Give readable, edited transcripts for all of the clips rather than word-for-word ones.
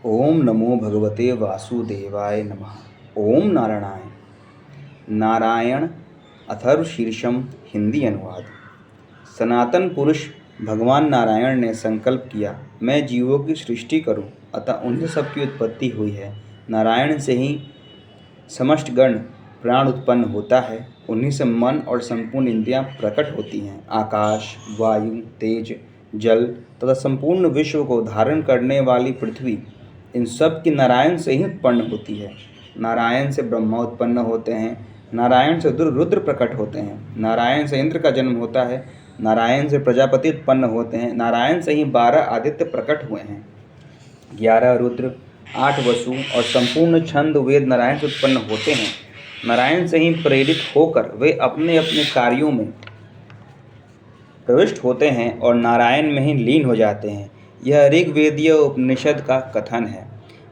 ओम नमो भगवते वासुदेवाय नमः। ओम नारायणाय। नारायण अथर्वशीर्षम हिंदी अनुवाद। सनातन पुरुष भगवान नारायण ने संकल्प किया, मैं जीवों की सृष्टि करूं, अतः उन्हीं सबकी उत्पत्ति हुई है। नारायण से ही समस्त गण प्राण उत्पन्न होता है, उन्हीं से मन और संपूर्ण इंद्रियां प्रकट होती हैं। आकाश, वायु, तेज, जल तथा संपूर्ण विश्व को धारण करने वाली पृथ्वी, इन सब की नारायण से ही उत्पन्न होती है। नारायण से ब्रह्मा उत्पन्न होते हैं, नारायण से रुद्र प्रकट होते हैं, नारायण से इंद्र का जन्म होता है, नारायण से प्रजापति उत्पन्न होते हैं, नारायण से ही 12 आदित्य प्रकट हुए हैं। 11 रुद्र, 8 वसु और संपूर्ण छंद वेद नारायण से उत्पन्न होते हैं। नारायण से ही प्रेरित होकर वे अपने अपने कार्यों में प्रविष्ट होते हैं और नारायण में ही लीन हो जाते हैं। यह ऋग्वेदीय उपनिषद का कथन है।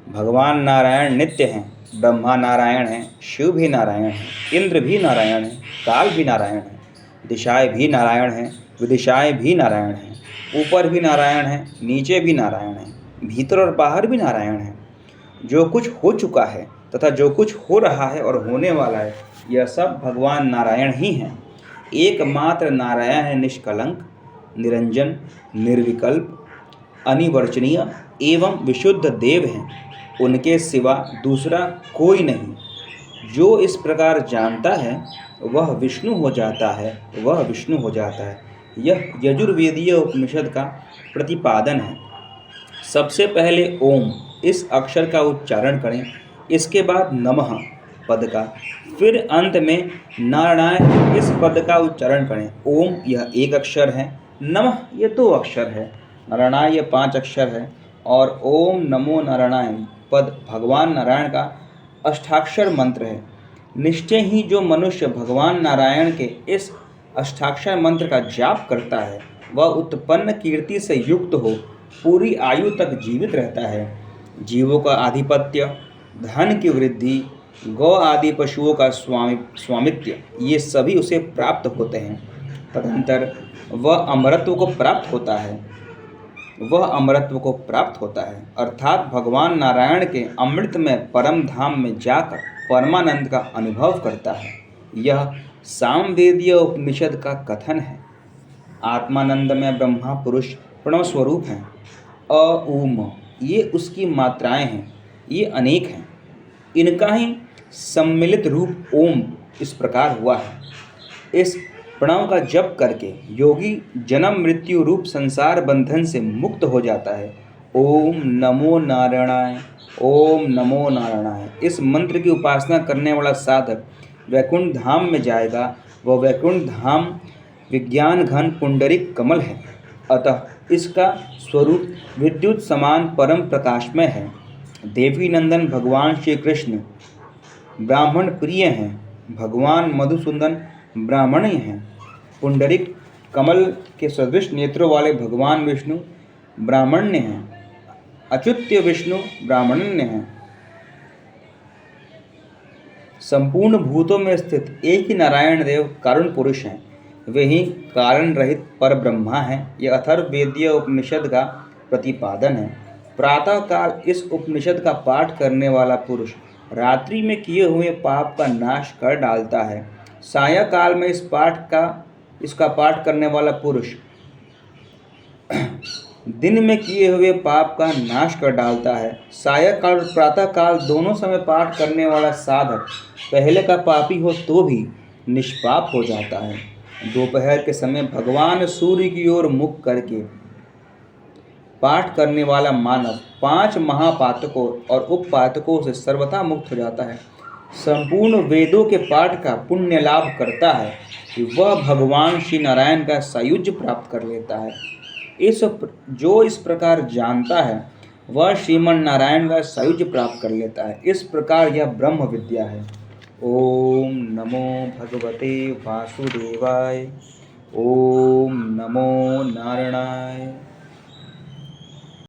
भगवान नारायण नित्य हैं, ब्रह्मा नारायण हैं, शिव भी नारायण हैं, इंद्र भी नारायण हैं, काल भी नारायण हैं, दिशाएं भी नारायण हैं, विदिशाएं भी नारायण हैं, ऊपर भी नारायण हैं, नीचे भी नारायण हैं, भीतर और बाहर भी नारायण हैं। जो कुछ हो चुका है तथा जो कुछ हो रहा है और होने वाला है, यह सब भगवान नारायण ही हैं। एकमात्र नारायण है, निष्कलंक, निरंजन, निर्विकल्प, अनिवर्चनीय एवं विशुद्ध देव हैं। उनके सिवा दूसरा कोई नहीं। जो इस प्रकार जानता है वह विष्णु हो जाता है, वह विष्णु हो जाता है। यह यजुर्वेदीय उपनिषद का प्रतिपादन है। सबसे पहले ओम इस अक्षर का उच्चारण करें, इसके बाद नमः पद का, फिर अंत में नारायण इस पद का उच्चारण करें। ओम यह एक अक्षर है, नमः यह 2 अक्षर है, नारायण यह 5 अक्षर है और ओम नमो नारायण पद भगवान नारायण का अष्टाक्षर मंत्र है। निश्चय ही जो मनुष्य भगवान नारायण के इस अष्टाक्षर मंत्र का जाप करता है, वह उत्पन्न कीर्ति से युक्त हो पूरी आयु तक जीवित रहता है। जीवों का आधिपत्य, धन की वृद्धि, गौ आदि पशुओं का स्वामित्व, ये सभी उसे प्राप्त होते हैं। तदंतर वह अमरत्व को प्राप्त होता है, अर्थात भगवान नारायण के अमृत में परम धाम में जाकर परमानंद का अनुभव करता है। यह सामवेदीय उपनिषद का कथन है। आत्मानंद में ब्रह्मा पुरुष प्रणव स्वरूप हैं। अ उ म ये उसकी मात्राएं हैं, ये अनेक हैं। इनका ही सम्मिलित रूप ओम इस प्रकार हुआ है। इस प्रणव का जप करके योगी जन्म मृत्यु रूप संसार बंधन से मुक्त हो जाता है। ओम नमो नारायणाय, ओम नमो नारायणाय इस मंत्र की उपासना करने वाला साधक वैकुंठ धाम में जाएगा। वह वैकुंठ धाम विज्ञान घन पुंडरिक कमल है, अतः इसका स्वरूप विद्युत समान परम प्रकाशमय है। देवी नंदन भगवान श्री कृष्ण ब्राह्मण प्रिय हैं, भगवान मधुसूदन ब्राह्मणी हैं। पुंडरिक कमल के सदृश नेत्रों वाले भगवान विष्णु ब्राह्मण्य हैं। अच्युत्य विष्णु ब्राह्मण्य हैं। संपूर्ण भूतों में स्थित एक ही नारायण देव कारण पुरुष हैं, वे ही कारण रहित पर ब्रह्मा हैं। यह अथर्ववेदीय उपनिषद का प्रतिपादन है। प्रातः काल इस उपनिषद का पाठ करने वाला पुरुष रात्रि में किए हुए पाप का नाश कर डालता है। सायंकाल में इसका पाठ करने वाला पुरुष दिन में किए हुए पाप का नाश कर डालता है। सायंकाल और प्रातः काल दोनों समय पाठ करने वाला साधक पहले का पापी हो तो भी निष्पाप हो जाता है। दोपहर के समय भगवान सूर्य की ओर मुख करके पाठ करने वाला मानव 5 महापातकों और उपपातकों से सर्वथा मुक्त हो जाता है। संपूर्ण वेदों के पाठ का पुण्य लाभ करता है कि वह भगवान श्री नारायण का सायुज्य प्राप्त कर लेता है। जो इस प्रकार जानता है वह श्रीमन नारायण का सायुज्य प्राप्त कर लेता है। इस प्रकार यह ब्रह्म विद्या है। ओम नमो भगवते वासुदेवाय, ओम नमो नारायणाय।